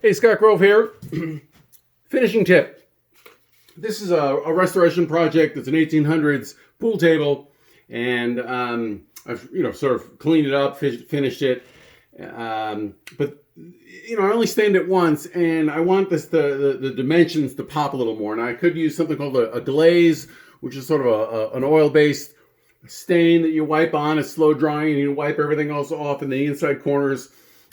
Hey, Scott Grove here. Finishing tip. This is a restoration project. It's an 1800s pool table, and I've sort of cleaned it up, finished it. But I only stained it once, and I want the dimensions to pop a little more. And I could use something called a glaze, which is sort of an oil-based stain that you wipe on. It's slow drying, and you wipe everything else off, and the inside corners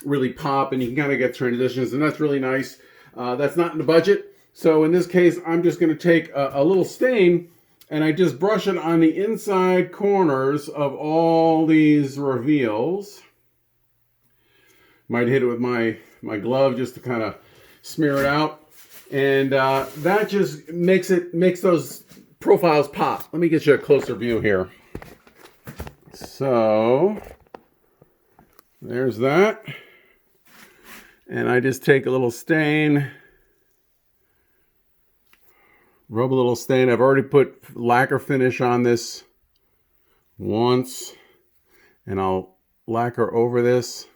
really pop, and you can kind of get transitions, and that's really nice. That's not in the budget, so in this case I'm just going to take a little stain and I just brush it on the inside corners of all these reveals. Might hit it with my glove just to kind of smear it out, and that just makes those profiles pop. Let me get you a closer view here. So there's that. And I just take a little stain, rub a little stain. I've already put lacquer finish on this once, and I'll lacquer over this.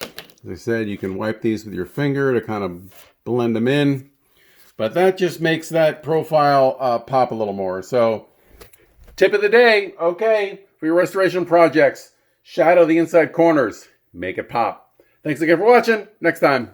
As I said, you can wipe these with your finger to kind of blend them in, but that just makes that profile pop a little more. So, tip of the day, okay, for your restoration projects, shadow the inside corners, make it pop. Thanks again for watching. Next time.